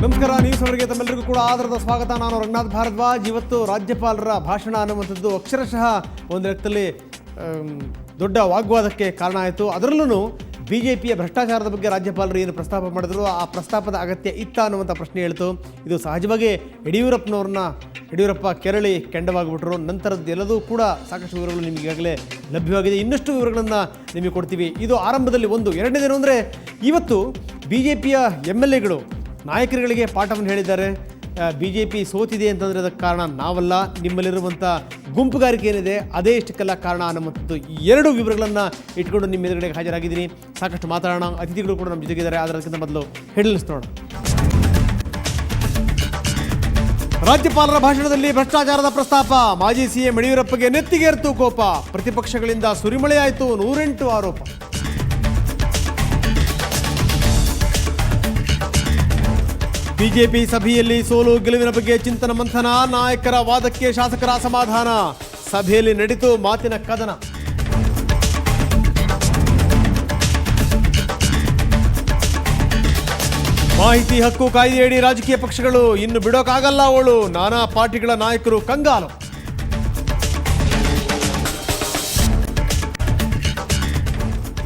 ನಮಸ್ಕಾರ, ನ್ಯೂಸ್ ಅವರಿಗೆ ತಮ್ಮೆಲ್ಲರಿಗೂ ಕೂಡ ಆಧಾರದ ಸ್ವಾಗತ. ನಾನು ರಂಗನಾಥ್ ಭಾರದ್ವಾಜ್. ಇವತ್ತು ರಾಜ್ಯಪಾಲರ ಭಾಷಣ ಅನ್ನುವಂಥದ್ದು ಅಕ್ಷರಶಃ ಒಂದು ಲೆಕ್ಕದಲ್ಲಿ ದೊಡ್ಡ ವಾಗ್ವಾದಕ್ಕೆ ಕಾರಣ ಆಯಿತು. ಅದರಲ್ಲೂ ಬಿಜೆಪಿಯ ಭ್ರಷ್ಟಾಚಾರದ ಬಗ್ಗೆ ರಾಜ್ಯಪಾಲರು ಏನು ಪ್ರಸ್ತಾಪ ಮಾಡಿದ್ರು, ಆ ಪ್ರಸ್ತಾಪದ ಅಗತ್ಯ ಇತ್ತ ಅನ್ನುವಂಥ ಪ್ರಶ್ನೆ ಹೇಳ್ತು. ಇದು ಸಹಜವಾಗಿ ಯಡಿಯೂರಪ್ಪ ಕೆರಳಿ ಕೆಂಡವಾಗಿಬಿಟ್ರು. ನಂತರದ್ದು ಎಲ್ಲದೂ ಕೂಡ ಸಾಕಷ್ಟು ವಿವರಗಳು ನಿಮಗೆ ಈಗಾಗಲೇ ಲಭ್ಯವಾಗಿದೆ. ಇನ್ನಷ್ಟು ವಿವರಗಳನ್ನು ನಿಮಗೆ ಕೊಡ್ತೀವಿ. ಇದು ಆರಂಭದಲ್ಲಿ ಒಂದು. ಎರಡನೇದೇನು ಅಂದರೆ, ಇವತ್ತು BJPಯ MLAಗಳು ನಾಯಕರುಗಳಿಗೆ ಪಾಠವನ್ನು ಹೇಳಿದ್ದಾರೆ. BJP ಸೋತಿದೆ ಅಂತಂದರೆ ಅದಕ್ಕೆ ಕಾರಣ ನಾವಲ್ಲ, ನಿಮ್ಮಲ್ಲಿರುವಂಥ ಗುಂಪುಗಾರಿಕೆ ಏನಿದೆ ಅದೇ ಇಷ್ಟಕ್ಕೆಲ್ಲ ಕಾರಣ ಅನ್ನುವಂಥದ್ದು ಎರಡು ವಿವರಗಳನ್ನು ಇಟ್ಕೊಂಡು ನಿಮ್ಮ ಎದುರುಗಡೆಗೆ ಹಾಜರಾಗಿದ್ದೀನಿ. ಸಾಕಷ್ಟು ಮಾತಾಡೋಣ. ಅತಿಥಿಗಳು ಕೂಡ ನಮ್ಮ ಜೊತೆಗಿದ್ದಾರೆ. ಅದಕ್ಕಿಂತ ಮೊದಲು ಹೆಡ್ಲೈನ್ಸ್ ನೋಡೋಣ. ರಾಜ್ಯಪಾಲರ ಭಾಷಣದಲ್ಲಿ ಭ್ರಷ್ಟಾಚಾರದ ಪ್ರಸ್ತಾಪ. ಮಾಜಿ CM ಯಡಿಯೂರಪ್ಪಗೆ ನೆತ್ತಿಗೇರ್ತು ಕೋಪ. ಪ್ರತಿಪಕ್ಷಗಳಿಂದ ಸುರಿಮಳೆಯಾಯಿತು 108 ಆರೋಪ. ಬಿಜೆಪಿ ಸಭೆಯಲ್ಲಿ ಸೋಲು ಗೆಲುವಿನ ಬಗ್ಗೆ ಚಿಂತನ ಮಂಥನ. ನಾಯಕರ ವಾದಕ್ಕೆ ಶಾಸಕರ ಅಸಮಾಧಾನ. ಸಭೆಯಲ್ಲಿ ನಡೆಯಿತು ಮಾತಿನ ಕದನ. ಮಾಹಿತಿ ಹಕ್ಕು ಕಾಯ್ದೆಯಡಿ ರಾಜಕೀಯ ಪಕ್ಷಗಳು ಇನ್ನು ಬಿಡೋಕ್ಕಾಗಲ್ಲ ಅವಳು. ನಾನಾ ಪಾರ್ಟಿಗಳ ನಾಯಕರು ಕಂಗಾಲು.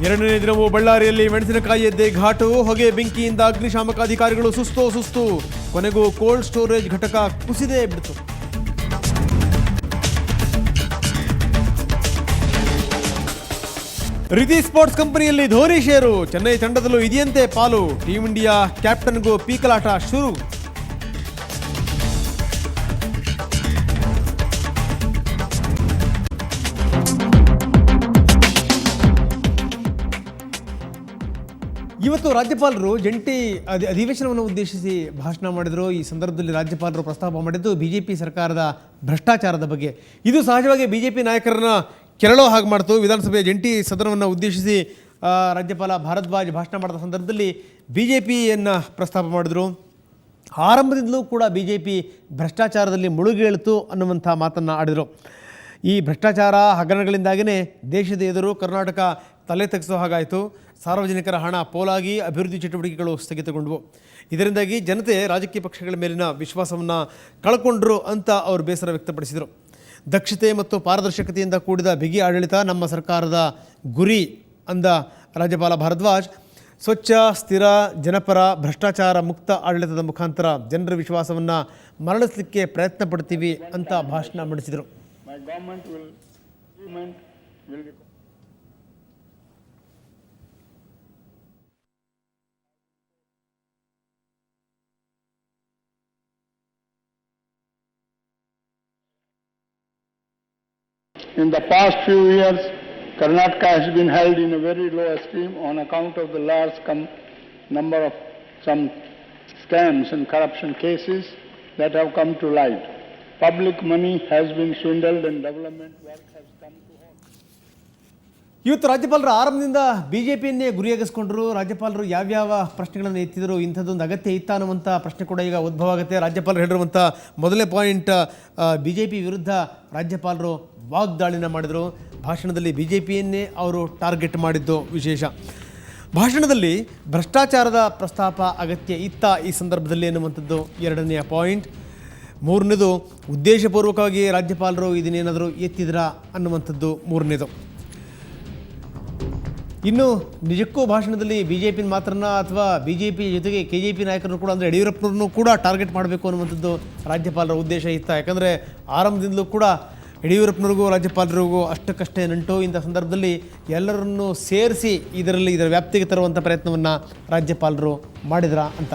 ಎರಡನೇ ದಿನವೂ ಬಳ್ಳಾರಿಯಲ್ಲಿ ಮೆಣಸಿನಕಾಯಿ ಎದ್ದೆ ಘಾಟು. ಹೊಗೆ ಬೆಂಕಿಯಿಂದ ಅಗ್ನಿಶಾಮಕ ಅಧಿಕಾರಿಗಳು ಸುಸ್ತು. ಕೊನೆಗೂ ಕೋಲ್ಡ್ ಸ್ಟೋರೇಜ್ ಘಟಕ ಕುಸಿದೇ ಬಿಡ್ತು. ರಿತಿ ಸ್ಪೋರ್ಟ್ಸ್ ಕಂಪನಿಯಲ್ಲಿ ಧೋನಿ ಷೇರು. ಚೆನ್ನೈ ತಂಡದಲ್ಲೂ ಇದೆಯಂತೆ ಪಾಲು. ಟೀಂ ಇಂಡಿಯಾ ಕ್ಯಾಪ್ಟನ್ಗೂ ಪೀಕಲಾಟ ಶುರು. ಇವತ್ತು ರಾಜ್ಯಪಾಲರು ಜಂಟಿ ಅಧಿವೇಶನವನ್ನು ಉದ್ದೇಶಿಸಿ ಭಾಷಣ ಮಾಡಿದರು. ಈ ಸಂದರ್ಭದಲ್ಲಿ ರಾಜ್ಯಪಾಲರು ಪ್ರಸ್ತಾಪ ಮಾಡಿದ್ದು BJP ಸರ್ಕಾರದ ಭ್ರಷ್ಟಾಚಾರದ ಬಗ್ಗೆ. ಇದು ಸಹಜವಾಗಿ BJP ನಾಯಕರನ್ನ ಕೆರಳೋ ಹಾಗೆ ಮಾಡ್ತು. ವಿಧಾನಸಭೆಯ ಜಂಟಿ ಸದನವನ್ನು ಉದ್ದೇಶಿಸಿ ರಾಜ್ಯಪಾಲ ಭಾರದ್ವಾಜ್ ಭಾಷಣ ಮಾಡಿದ ಸಂದರ್ಭದಲ್ಲಿ BJPಯನ್ನು ಪ್ರಸ್ತಾಪ ಮಾಡಿದರು. ಆರಂಭದಿಂದಲೂ ಕೂಡ BJP ಭ್ರಷ್ಟಾಚಾರದಲ್ಲಿ ಮುಳುಗೇಳ್ತು ಅನ್ನುವಂಥ ಮಾತನ್ನು ಆಡಿದರು. ಈ ಭ್ರಷ್ಟಾಚಾರ ಹಗರಣಗಳಿಂದಾಗಿಯೇ ದೇಶದ ಎದುರು ಕರ್ನಾಟಕ ತಲೆ ತಗ್ಗಿಸೋ ಹಾಗಾಯಿತು. ಸಾರ್ವಜನಿಕರ ಹಣ ಪೋಲಾಗಿ ಅಭಿವೃದ್ಧಿ ಚಟುವಟಿಕೆಗಳು ಸ್ಥಗಿತಗೊಂಡವು. ಇದರಿಂದಾಗಿ ಜನತೆ ರಾಜಕೀಯ ಪಕ್ಷಗಳ ಮೇಲಿನ ವಿಶ್ವಾಸವನ್ನು ಕಳ್ಕೊಂಡ್ರು ಅಂತ ಅವರು ಬೇಸರ ವ್ಯಕ್ತಪಡಿಸಿದರು. ದಕ್ಷತೆ ಮತ್ತು ಪಾರದರ್ಶಕತೆಯಿಂದ ಕೂಡಿದ ಬಿಗಿ ಆಡಳಿತ ನಮ್ಮ ಸರ್ಕಾರದ ಗುರಿ ಅಂದ ರಾಜ್ಯಪಾಲ ಭಾರದ್ವಾಜ್. ಸ್ವಚ್ಛ, ಸ್ಥಿರ, ಜನಪರ, ಭ್ರಷ್ಟಾಚಾರ ಮುಕ್ತ ಆಡಳಿತದ ಮುಖಾಂತರ ಜನರ ವಿಶ್ವಾಸವನ್ನು ಮರಳಿಸಲಿಕ್ಕೆ ಪ್ರಯತ್ನ ಪಡ್ತೀವಿ ಅಂತ ಭಾಷಣ ಮಂಡಿಸಿದರು. In the past few years, Karnataka has been held in a very low esteem on account of the large number of some scams and corruption cases that have come to light. Public money has been swindled and development work has come to halt. ಇವತ್ತು ರಾಜ್ಯಪಾಲರು ಆರಂಭದಿಂದ BJPಯನ್ನೇ ಗುರಿಯಾಗಿಸ್ಕೊಂಡ್ರು. ರಾಜ್ಯಪಾಲರು ಯಾವ್ಯಾವ ಪ್ರಶ್ನೆಗಳನ್ನು ಎತ್ತಿದರು, ಇಂಥದ್ದೊಂದು ಅಗತ್ಯ ಇತ್ತ ಅನ್ನುವಂಥ ಪ್ರಶ್ನೆ ಕೂಡ ಈಗ ಉದ್ಭವ ಆಗುತ್ತೆ. ರಾಜ್ಯಪಾಲರು ಹೇಳಿರುವಂಥ ಮೊದಲನೇ ಪಾಯಿಂಟ್, BJP ವಿರುದ್ಧ ರಾಜ್ಯಪಾಲರು ವಾಗ್ದಾಳಿನ ಮಾಡಿದರು. ಭಾಷಣದಲ್ಲಿ BJPಯನ್ನೇ ಅವರು ಟಾರ್ಗೆಟ್ ಮಾಡಿದ್ದು ವಿಶೇಷ. ಭಾಷಣದಲ್ಲಿ ಭ್ರಷ್ಟಾಚಾರದ ಪ್ರಸ್ತಾಪ ಅಗತ್ಯ ಇತ್ತ ಈ ಸಂದರ್ಭದಲ್ಲಿ ಅನ್ನುವಂಥದ್ದು ಎರಡನೆಯ ಪಾಯಿಂಟ್. ಮೂರನೇದು, ಉದ್ದೇಶಪೂರ್ವಕವಾಗಿ ರಾಜ್ಯಪಾಲರು ಇದನ್ನೇನಾದರೂ ಎತ್ತಿದ್ರಾ ಅನ್ನುವಂಥದ್ದು ಮೂರನೇದು. ಇನ್ನು ನಿಜಕ್ಕೂ ಭಾಷಣದಲ್ಲಿ BJP ಮಾತ್ರನ ಅಥವಾ BJP ಜೊತೆಗೆ KJP ನಾಯಕರನ್ನು ಕೂಡ, ಅಂದರೆ ಯಡಿಯೂರಪ್ಪನವ್ರನ್ನು ಕೂಡ ಟಾರ್ಗೆಟ್ ಮಾಡಬೇಕು ಅನ್ನುವಂಥದ್ದು ರಾಜ್ಯಪಾಲರ ಉದ್ದೇಶ ಇತ್ತ. ಯಾಕಂದರೆ ಆರಂಭದಿಂದಲೂ ಕೂಡ ಯಡಿಯೂರಪ್ಪನವ್ರಿಗೂ ರಾಜ್ಯಪಾಲರಿಗೂ ಅಷ್ಟಕ್ಕಷ್ಟೇ ನಂಟು. ಇಂಥ ಸಂದರ್ಭದಲ್ಲಿ ಎಲ್ಲರನ್ನೂ ಸೇರಿಸಿ ಇದರ ವ್ಯಾಪ್ತಿಗೆ ತರುವಂಥ ಪ್ರಯತ್ನವನ್ನು ರಾಜ್ಯಪಾಲರು ಮಾಡಿದ್ರ ಅಂತ.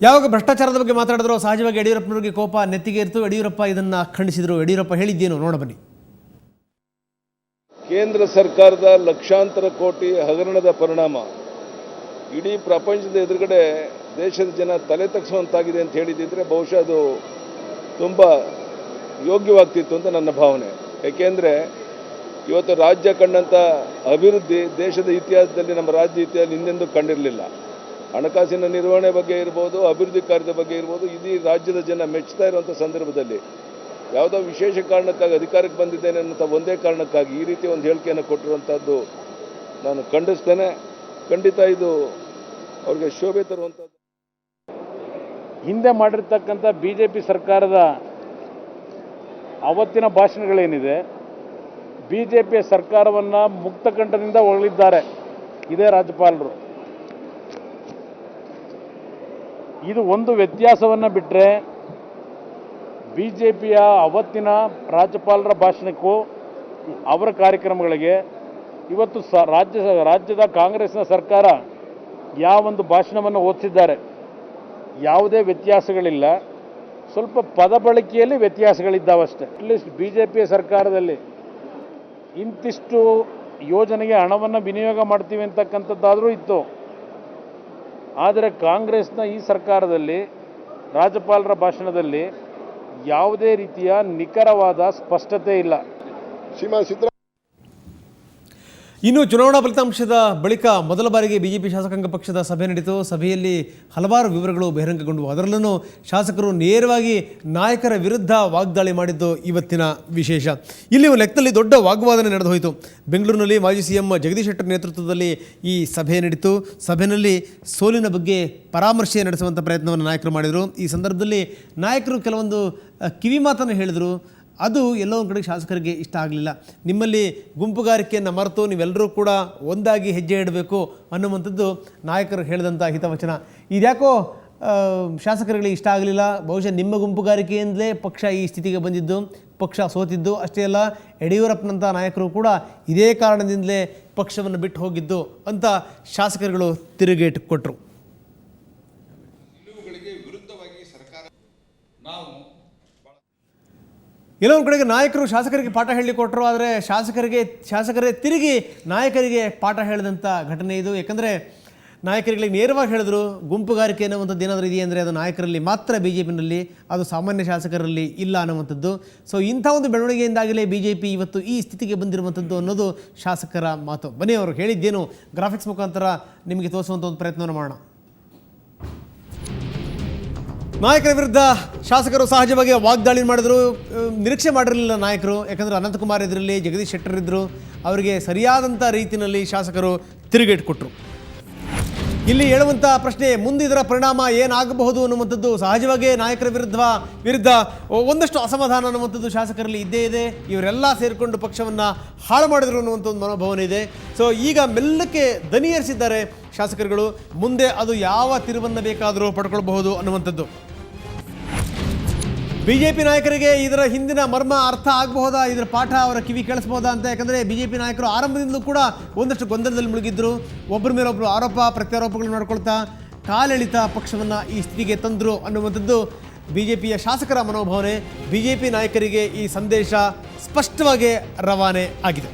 ಯಾವಾಗ ಭ್ರಷ್ಟಾಚಾರದ ಬಗ್ಗೆ ಮಾತಾಡಿದ್ರು ಸಹಜವಾಗಿ ಯಡಿಯೂರಪ್ಪನವ್ರಿಗೆ ಕೋಪ ನೆತ್ತಿಗೆ ಇರ್ತು. ಯಡಿಯೂರಪ್ಪ ಇದನ್ನು ಖಂಡಿಸಿದರು. ಯಡಿಯೂರಪ್ಪ ಹೇಳಿದ್ದೇನು ನೋಡಬನ್ನಿ. ಕೇಂದ್ರ ಸರ್ಕಾರದ ಲಕ್ಷಾಂತರ ಕೋಟಿ ಹಗರಣದ ಪರಿಣಾಮ ಇಡೀ ಪ್ರಪಂಚದ ಎದುರುಗಡೆ ದೇಶದ ಜನ ತಲೆ ತಗ್ಗಿಸುವಂತಾಗಿದೆ ಅಂತ ಹೇಳಿದ್ದಿದ್ರೆ ಬಹುಶಃ ಅದು ತುಂಬ ಯೋಗ್ಯವಾಗ್ತಿತ್ತು ಅಂತ ನನ್ನ ಭಾವನೆ. ಏಕೆಂದರೆ ಇವತ್ತು ರಾಜ್ಯ ಕಂಡಂಥ ಅಭಿವೃದ್ಧಿ ದೇಶದ ಇತಿಹಾಸದಲ್ಲಿ, ನಮ್ಮ ರಾಜ್ಯ ಇತಿಹಾಸದಲ್ಲಿ ಹಿಂದೆಂದೂ ಕಂಡಿರಲಿಲ್ಲ. ಹಣಕಾಸಿನ ನಿರ್ವಹಣೆ ಬಗ್ಗೆ ಇರ್ಬೋದು, ಅಭಿವೃದ್ಧಿ ಕಾರ್ಯದ ಬಗ್ಗೆ ಇರ್ಬೋದು, ಇಡೀ ರಾಜ್ಯದ ಜನ ಮೆಚ್ಚುತ್ತಾ ಇರುವಂಥ ಸಂದರ್ಭದಲ್ಲಿ ಯಾವುದೋ ವಿಶೇಷ ಕಾರಣಕ್ಕಾಗಿ ಅಧಿಕಾರಕ್ಕೆ ಬಂದಿದ್ದೇನೆ ಅನ್ನೋ ಒಂದೇ ಕಾರಣಕ್ಕಾಗಿ ಈ ರೀತಿ ಒಂದು ಹೇಳಿಕೆಯನ್ನು ಕೊಟ್ಟಿರುವಂಥದ್ದು ನಾನು ಖಂಡಿಸ್ತೇನೆ. ಖಂಡಿತ ಇದು ಅವ್ರಿಗೆ ಶೋಭೆ ತರುವಂಥದ್ದು. ಹಿಂದೆ ಮಾಡಿರ್ತಕ್ಕಂಥ BJP ಸರ್ಕಾರದ ಅವತ್ತಿನ ಭಾಷಣಗಳೇನಿದೆ, BJPಯ ಸರ್ಕಾರವನ್ನು ಮುಕ್ತಕಂಠದಿಂದ ಹೊಗಳಿದ್ದಾರೆ ಇದೇ ರಾಜ್ಯಪಾಲರು. ಇದು ಒಂದು ವ್ಯತ್ಯಾಸವನ್ನು ಬಿಟ್ಟರೆ BJPಯ ಅವತ್ತಿನ ರಾಜ್ಯಪಾಲರ ಭಾಷಣಕ್ಕೂ ಅವರ ಕಾರ್ಯಕ್ರಮಗಳಿಗೆ ಇವತ್ತು ರಾಜ್ಯದ ಕಾಂಗ್ರೆಸ್ನ ಸರ್ಕಾರ ಯಾವೊಂದು ಭಾಷಣವನ್ನು ಓದಿಸಿದ್ದಾರೆ ಯಾವುದೇ ವ್ಯತ್ಯಾಸಗಳಿಲ್ಲ. ಸ್ವಲ್ಪ ಪದ ಬಳಕೆಯಲ್ಲಿ ವ್ಯತ್ಯಾಸಗಳಿದ್ದಾವಷ್ಟೇ. ಅಟ್ಲೀಸ್ಟ್ BJPಯ ಸರ್ಕಾರದಲ್ಲಿ ಇಂತಿಷ್ಟು ಯೋಜನೆಗೆ ಹಣವನ್ನು ವಿನಿಯೋಗ ಮಾಡ್ತೀವಿ ಅಂತಕ್ಕಂಥದ್ದಾದರೂ ಇತ್ತು. ಆದರೆ ಕಾಂಗ್ರೆಸ್ನ ಈ ಸರ್ಕಾರದಲ್ಲಿ ರಾಜ್ಯಪಾಲರ ಭಾಷಣದಲ್ಲಿ ಯಾವುದೇ ರೀತಿಯ ನಿಖರವಾದ ಸ್ಪಷ್ಟತೆ ಇಲ್ಲ. ಇನ್ನು ಚುನಾವಣಾ ಫಲಿತಾಂಶದ ಬಳಿಕ ಮೊದಲ ಬಾರಿಗೆ ಬಿಜೆಪಿ ಶಾಸಕಾಂಗ ಪಕ್ಷದ ಸಭೆ ನಡೆಯಿತು. ಸಭೆಯಲ್ಲಿ ಹಲವಾರು ವಿವರಗಳು ಬಹಿರಂಗಗೊಂಡವು. ಅದರಲ್ಲೂ ಶಾಸಕರು ನೇರವಾಗಿ ನಾಯಕರ ವಿರುದ್ಧ ವಾಗ್ದಾಳಿ ಮಾಡಿದ್ದು ಇವತ್ತಿನ ವಿಶೇಷ. ಇಲ್ಲಿ ಲೆಕ್ಕದಲ್ಲಿ ದೊಡ್ಡ ವಾಗ್ವಾದನೆ ನಡೆದು ಹೋಯಿತು. ಬೆಂಗಳೂರಿನಲ್ಲಿ ಮಾಜಿ CM ಜಗದೀಶ್ ಶೆಟ್ಟರ್ ನೇತೃತ್ವದಲ್ಲಿ ಈ ಸಭೆ ನಡೀತು. ಸಭೆಯಲ್ಲಿ ಸೋಲಿನ ಬಗ್ಗೆ ಪರಾಮರ್ಶೆ ನಡೆಸುವಂಥ ಪ್ರಯತ್ನವನ್ನು ನಾಯಕರು ಮಾಡಿದರು. ಈ ಸಂದರ್ಭದಲ್ಲಿ ನಾಯಕರು ಕೆಲವೊಂದು ಕಿವಿ ಮಾತನ್ನು ಹೇಳಿದರು. ಅದು ಎಲ್ಲೋ ಒಂದು ಕಡೆಗೆ ಶಾಸಕರಿಗೆ ಇಷ್ಟ ಆಗಲಿಲ್ಲ. ನಿಮ್ಮಲ್ಲಿ ಗುಂಪುಗಾರಿಕೆಯನ್ನು ಮರೆತು ನೀವೆಲ್ಲರೂ ಕೂಡ ಒಂದಾಗಿ ಹೆಜ್ಜೆ ಇಡಬೇಕು ಅನ್ನುವಂಥದ್ದು ನಾಯಕರು ಹೇಳಿದಂಥ ಹಿತವಚನ. ಇದ್ಯಾಕೋ ಶಾಸಕರುಗಳಿಗೆ ಇಷ್ಟ ಆಗಲಿಲ್ಲ. ಬಹುಶಃ ನಿಮ್ಮ ಗುಂಪುಗಾರಿಕೆಯಿಂದಲೇ ಪಕ್ಷ ಈ ಸ್ಥಿತಿಗೆ ಬಂದಿದ್ದು, ಪಕ್ಷ ಸೋತಿದ್ದು. ಅಷ್ಟೇ ಅಲ್ಲ, ಯಡಿಯೂರಪ್ಪನಂಥ ನಾಯಕರು ಕೂಡ ಇದೇ ಕಾರಣದಿಂದಲೇ ಪಕ್ಷವನ್ನು ಬಿಟ್ಟು ಹೋಗಿದ್ದು ಅಂತ ಶಾಸಕರುಗಳು ತಿರುಗೇಟು ಕೊಟ್ಟರು. ಎಲ್ಲೋ ಒಂದು ಕಡೆಗೆ ನಾಯಕರು ಶಾಸಕರಿಗೆ ಪಾಠ ಹೇಳಿ ಕೊಟ್ಟರು. ಆದರೆ ಶಾಸಕರೇ ತಿರುಗಿ ನಾಯಕರಿಗೆ ಪಾಠ ಹೇಳಿದಂಥ ಘಟನೆ ಇದು. ಯಾಕಂದರೆ ನಾಯಕರುಗಳಿಗೆ ನೇರವಾಗಿ ಹೇಳಿದ್ರು, ಗುಂಪುಗಾರಿಕೆ ಅನ್ನುವಂಥದ್ದು ಏನಾದರೂ ಇದೆಯಾ ಅಂದರೆ ಅದು ನಾಯಕರಲ್ಲಿ ಮಾತ್ರ, BJPನಲ್ಲಿ ಅದು ಸಾಮಾನ್ಯ ಶಾಸಕರಲ್ಲಿ ಇಲ್ಲ ಅನ್ನುವಂಥದ್ದು. ಸೊ ಇಂಥ ಒಂದು ಬೆಳವಣಿಗೆಯಿಂದಾಗಲೇ BJP ಇವತ್ತು ಈ ಸ್ಥಿತಿಗೆ ಬಂದಿರುವಂಥದ್ದು ಅನ್ನೋದು ಶಾಸಕರ ಮಾತು. ಬನ್ನಿ, ಅವರು ಹೇಳಿದ್ದೇನು ಗ್ರಾಫಿಕ್ಸ್ ಮುಖಾಂತರ ನಿಮಗೆ ತೋರಿಸುವಂಥ ಒಂದು ಪ್ರಯತ್ನವನ್ನು ಮಾಡೋಣ. ನಾಯಕರ ವಿರುದ್ಧ ಶಾಸಕರು ಸಹಜವಾಗಿ ವಾಗ್ದಾಳಿ ಮಾಡಿದ್ರು. ನಿರೀಕ್ಷೆ ಮಾಡಿರಲಿಲ್ಲ ನಾಯಕರು. ಯಾಕಂದರೆ ಅನಂತಕುಮಾರ್ ಇದರಲ್ಲಿ, ಜಗದೀಶ್ ಶೆಟ್ಟರ್ ಇದ್ದರು. ಅವರಿಗೆ ಸರಿಯಾದಂಥ ರೀತಿಯಲ್ಲಿ ಶಾಸಕರು ತಿರುಗೇಟು ಕೊಟ್ಟರು. ಇಲ್ಲಿ ಹೇಳುವಂಥ ಪ್ರಶ್ನೆ, ಮುಂದೆ ಇದರ ಪರಿಣಾಮ ಏನಾಗಬಹುದು ಅನ್ನುವಂಥದ್ದು ಸಹಜವಾಗಿ ನಾಯಕರ ವಿರುದ್ಧ ಒಂದಷ್ಟು ಅಸಮಾಧಾನ ಅನ್ನುವಂಥದ್ದು ಶಾಸಕರಲ್ಲಿ ಇದ್ದೇ ಇದೆ. ಇವರೆಲ್ಲ ಸೇರಿಕೊಂಡು ಪಕ್ಷವನ್ನು ಹಾಳು ಮಾಡಿದ್ರು ಅನ್ನುವಂಥ ಒಂದು ಮನೋಭಾವನೆ ಇದೆ. ಸೊ ಈಗ ಮೆಲ್ಲಕ್ಕೆ ದನಿ ಏರಿಸಿದ್ದಾರೆ ಶಾಸಕರುಗಳು. ಮುಂದೆ ಅದು ಯಾವ ತಿರುವನ್ನು ಬೇಕಾದರೂ ಪಡ್ಕೊಳ್ಬಹುದು ಅನ್ನುವಂಥದ್ದು. BJP ನಾಯಕರಿಗೆ ಇದರ ಹಿಂದಿನ ಮರ್ಮ ಅರ್ಥ ಆಗಬಹುದಾ, ಇದರ ಪಾಠ ಅವರ ಕಿವಿ ಕೇಳಿಸ್ಬೋದಾ ಅಂತ. ಯಾಕಂದರೆ BJP ನಾಯಕರು ಆರಂಭದಿಂದಲೂ ಕೂಡ ಒಂದಷ್ಟು ಗೊಂದಲದಲ್ಲಿ ಮುಳುಗಿದ್ರು. ಒಬ್ಬರ ಮೇಲೊಬ್ಬರು ಆರೋಪ ಪ್ರತ್ಯಾರೋಪಗಳು ಮಾಡ್ಕೊಳ್ತಾ ಕಾಲೆಳಿತ ಪಕ್ಷವನ್ನು ಈ ಸ್ಥಿತಿಗೆ ತಂದರು ಅನ್ನುವಂಥದ್ದು BJPಯ ಶಾಸಕರ ಮನೋಭಾವನೆ. BJP ನಾಯಕರಿಗೆ ಈ ಸಂದೇಶ ಸ್ಪಷ್ಟವಾಗಿ ರವಾನೆ ಆಗಿದೆ.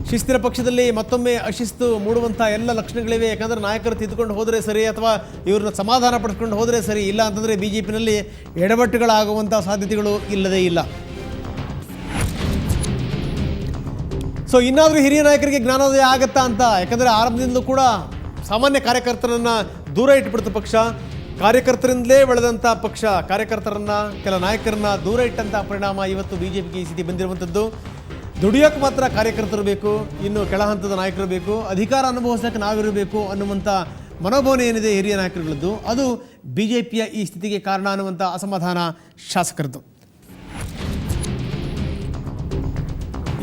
ಶಿಸ್ತಿನ ಪಕ್ಷದಲ್ಲಿ ಮತ್ತೊಮ್ಮೆ ಅಶಿಸ್ತು ಮೂಡುವಂಥ ಎಲ್ಲ ಲಕ್ಷಣಗಳಿವೆ. ಯಾಕಂದರೆ ನಾಯಕರು ತಿದ್ದುಕೊಂಡು ಹೋದರೆ ಸರಿ, ಅಥವಾ ಇವ್ರನ್ನ ಸಮಾಧಾನ ಪಡಿಸ್ಕೊಂಡು ಹೋದರೆ ಸರಿ. ಇಲ್ಲ ಅಂತಂದರೆ BJPನಲ್ಲಿ ಎಡವಟ್ಟುಗಳಾಗುವಂಥ ಸಾಧ್ಯತೆಗಳು ಇಲ್ಲದೇ ಇಲ್ಲ. ಸೊ ಇನ್ನಾದರೂ ಹಿರಿಯ ನಾಯಕರಿಗೆ ಜ್ಞಾನೋದಯ ಆಗತ್ತಾ ಅಂತ. ಯಾಕಂದರೆ ಆರಂಭದಿಂದಲೂ ಕೂಡ ಸಾಮಾನ್ಯ ಕಾರ್ಯಕರ್ತರನ್ನು ದೂರ ಇಟ್ಟುಬಿಡ್ತು ಪಕ್ಷ. ಕಾರ್ಯಕರ್ತರಿಂದಲೇ ಬೆಳೆದಂಥ ಪಕ್ಷ ಕಾರ್ಯಕರ್ತರನ್ನು, ಕೆಲ ನಾಯಕರನ್ನ ದೂರ ಇಟ್ಟಂಥ ಪರಿಣಾಮ ಇವತ್ತು BJPಗೆ ಈ ಸ್ಥಿತಿ ಬಂದಿರುವಂಥದ್ದು. ದುಡಿಯೋಕ್ಕೆ ಮಾತ್ರ ಕಾರ್ಯಕರ್ತರು ಬೇಕು, ಇನ್ನು ಕೆಳ ಹಂತದ ನಾಯಕರು ಬೇಕು, ಅಧಿಕಾರ ಅನುಭವಿಸೋಕ್ಕೆ ನಾವಿರಬೇಕು ಅನ್ನುವಂಥ ಮನೋಭಾವನೆ ಏನಿದೆ ಹಿರಿಯ ನಾಯಕರುಗಳದ್ದು, ಅದು BJPಯ ಈ ಸ್ಥಿತಿಗೆ ಕಾರಣ ಅನ್ನುವಂಥ ಅಸಮಾಧಾನ ಶಾಸಕರದ್ದು.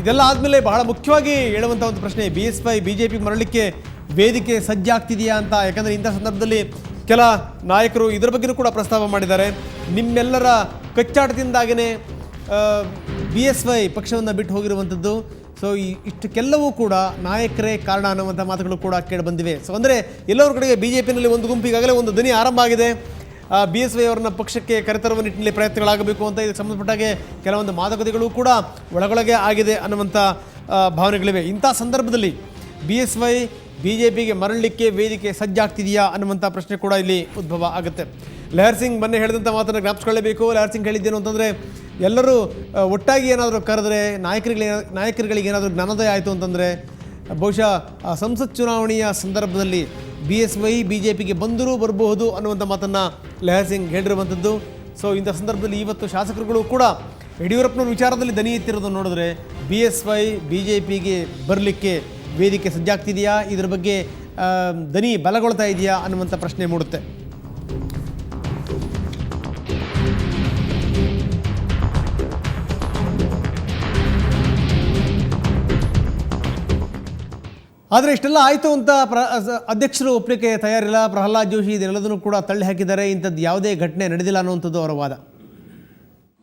ಇದೆಲ್ಲ ಆದಮೇಲೆ ಬಹಳ ಮುಖ್ಯವಾಗಿ ಹೇಳುವಂಥ ಒಂದು ಪ್ರಶ್ನೆ, BJP ಮರಳಿಕ್ಕೆ ವೇದಿಕೆ ಸಜ್ಜಾಗ್ತಿದೆಯಾ ಅಂತ. ಯಾಕಂದರೆ ಇಂಥ ಸಂದರ್ಭದಲ್ಲಿ ಕೆಲ ನಾಯಕರು ಇದರ ಬಗ್ಗೆಯೂ ಕೂಡ ಪ್ರಸ್ತಾಪ ಮಾಡಿದ್ದಾರೆ. ನಿಮ್ಮೆಲ್ಲರ ಕಚ್ಚಾಟದಿಂದಾಗೇ BSY ಪಕ್ಷವನ್ನು ಬಿಟ್ಟು ಹೋಗಿರುವಂಥದ್ದು. ಸೊ ಇಷ್ಟಕ್ಕೆಲ್ಲವೂ ಕೂಡ ನಾಯಕರೇ ಕಾರಣ ಅನ್ನುವಂಥ ಮಾತುಗಳು ಕೂಡ ಕೇಳಿ ಬಂದಿವೆ. ಸೊ ಅಂದರೆ ಎಲ್ಲರ ಕಡೆಗೆ BJPನಲ್ಲಿ ಒಂದು ಗುಂಪು ಈಗಾಗಲೇ ಒಂದು ದನಿ ಆರಂಭ ಆಗಿದೆ. BSY ಅವರನ್ನ ಪಕ್ಷಕ್ಕೆ ಕರೆತರುವ ನಿಟ್ಟಿನಲ್ಲಿ ಪ್ರಯತ್ನಗಳಾಗಬೇಕು ಅಂತ ಇದಕ್ಕೆ ಸಂಬಂಧಪಟ್ಟಾಗೆ ಕೆಲವೊಂದು ಮಾತುಕತೆಗಳು ಕೂಡ ಒಳಗೊಳಗೆ ಆಗಿದೆ ಅನ್ನುವಂಥ ಭಾವನೆಗಳಿವೆ. ಇಂಥ ಸಂದರ್ಭದಲ್ಲಿ BSY BJPಗೆ ಮರಳಲಿಕ್ಕೆ ವೇದಿಕೆ ಸಜ್ಜಾಗ್ತಿದೆಯಾ ಅನ್ನುವಂಥ ಪ್ರಶ್ನೆ ಕೂಡ ಇಲ್ಲಿ ಉದ್ಭವ ಆಗುತ್ತೆ. ಲಹರ್ ಸಿಂಗ್ ಮೊನ್ನೆ ಹೇಳಿದಂಥ ಮಾತನ್ನು ಜ್ಞಾಪಿಸ್ಕೊಳ್ಳೇಬೇಕು. ಲಹರ್ ಸಿಂಗ್ ಹೇಳಿದ್ದೇನು ಅಂತಂದರೆ, ಎಲ್ಲರೂ ಒಟ್ಟಾಗಿ ಏನಾದರೂ ಕರೆದ್ರೆ ನಾಯಕರುಗಳಿಗೆ ಏನಾದರೂ ಜ್ಞಾನೋದಯ ಆಯಿತು ಅಂತಂದರೆ ಬಹುಶಃ ಸಂಸತ್ ಚುನಾವಣೆಯ ಸಂದರ್ಭದಲ್ಲಿ BSY BJPಗೆ ಬರಬಹುದು ಅನ್ನುವಂಥ ಮಾತನ್ನು ಲಹರ್ ಸಿಂಗ್ ಹೇಳಿರುವಂಥದ್ದು. ಸೊ ಇಂಥ ಸಂದರ್ಭದಲ್ಲಿ ಇವತ್ತು ಶಾಸಕರುಗಳು ಕೂಡ ಯಡಿಯೂರಪ್ಪನವ್ರ ವಿಚಾರದಲ್ಲಿ ದನಿ ಎತ್ತಿರೋದನ್ನು ನೋಡಿದ್ರೆ BSY BJPಗೆ ಬರಲಿಕ್ಕೆ ವೇದಿಕೆ ಸಜ್ಜಾಗ್ತಿದೆಯಾ, ಇದರ ಬಗ್ಗೆ ದನಿ ಬಲಗೊಳ್ತಾ ಇದೆಯಾ ಅನ್ನುವಂಥ ಪ್ರಶ್ನೆ ಮೂಡುತ್ತೆ. ಆದರೆ ಇಷ್ಟೆಲ್ಲ ಆಯಿತು ಅಂತ ಅಧ್ಯಕ್ಷರು ಒಪ್ಪಲಿಕ್ಕೆ ತಯಾರಿಲ್ಲ. ಪ್ರಹ್ಲಾದ್ ಜೋಶಿ ಇದೆಲ್ಲದನ್ನು ಕೂಡ ತಳ್ಳಿ ಹಾಕಿದ್ದಾರೆ. ಇಂಥದ್ದು ಯಾವುದೇ ಘಟನೆ ನಡೆದಿಲ್ಲ ಅನ್ನುವಂಥದ್ದು ಅವರ ವಾದ.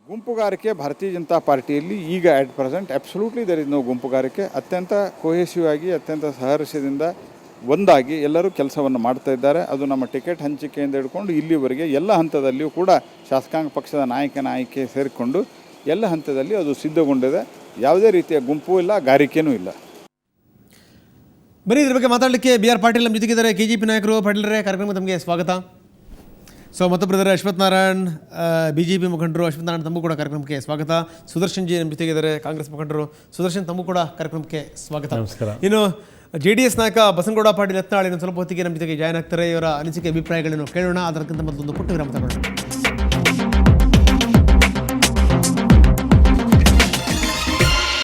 ಗುಂಪುಗಾರಿಕೆ ಭಾರತೀಯ ಜನತಾ ಪಾರ್ಟಿಯಲ್ಲಿ ಈಗ at present absolutely there is no ಗುಂಪುಗಾರಿಕೆ. ಅತ್ಯಂತ ಕೊಹೆಸಿವ್ ಆಗಿ ಅತ್ಯಂತ ಸಹರ್ಷದಿಂದ ಒಂದಾಗಿ ಎಲ್ಲರೂ ಕೆಲಸವನ್ನು ಮಾಡ್ತಾ ಇದ್ದಾರೆ. ಅದು ನಮ್ಮ ಟಿಕೆಟ್ ಹಂಚಿಕೆಯಿಂದ ಹಿಡ್ಕೊಂಡು ಇಲ್ಲಿವರೆಗೆ ಎಲ್ಲ ಹಂತದಲ್ಲಿಯೂ ಕೂಡ ಶಾಸಕಾಂಗ ಪಕ್ಷದ ನಾಯಕನ ಆಯ್ಕೆ ಸೇರಿಕೊಂಡು ಎಲ್ಲ ಹಂತದಲ್ಲಿ ಅದು ಸಿದ್ಧಗೊಂಡಿದೆ. ಯಾವುದೇ ರೀತಿಯ ಗುಂಪು ಇಲ್ಲ, ಗಾರಿಕೆನೂ ಇಲ್ಲ. ಬರೀ ಇದ್ರ ಬಗ್ಗೆ ಮಾತಾಡಲಿಕ್ಕೆ BR ಪಾಟೀಲ್ ನಮ್ಮ ಜೊತೆಗಿದ್ದಾರೆ. KJP ನಾಯಕರು. ಪಾಟೀಲ್ರೇ, ಕಾರ್ಯಕ್ರಮಕ್ಕೆ ತಮಗೆ ಸ್ವಾಗತ. ಸೊ ಮತ್ತೊಬ್ಬರಿದ್ದಾರೆ ಅಶ್ವಥ್ ನಾರಾಯಣ್, BJP ಮುಖಂಡರು. ಅಶ್ವಥ್ ನಾರಾಯಣ್, ತಮಗೂ ಕೂಡ ಕಾರ್ಯಕ್ರಮಕ್ಕೆ ಸ್ವಾಗತ. ಸುದರ್ಶನ್ ಜಿ ನಮ್ಮ ಜೊತೆಗಿದ್ದಾರೆ, ಕಾಂಗ್ರೆಸ್ ಮುಖಂಡರು. ಸುದರ್ಶನ್, ತಮಗೂ ಕೂಡ ಕಾರ್ಯಕ್ರಮಕ್ಕೆ ಸ್ವಾಗತ. ನಮಸ್ಕಾರ. ಇನ್ನು JDS ನಾಯಕ ಬಸನಗೌಡ ಪಾಟೀಲ್ ಯತ್ನಾಳ್ ಸ್ವಲ್ಪ ಹೊತ್ತಿಗೆ ನಮ್ಮ ಜೊತೆಗೆ ಜಾಯ್ನ್ ಆಗ್ತಾರೆ. ಇವರ ಅನಿಸಿಕೆ ಅಭಿಪ್ರಾಯಗಳನ್ನು ಕೇಳೋಣ. ಅದಕ್ಕಿಂತ ಮೊದಲೊಂದು ಪುಟ್ಟ ವಿರಾಮ ತಗೊಳ್ಳೋಣ.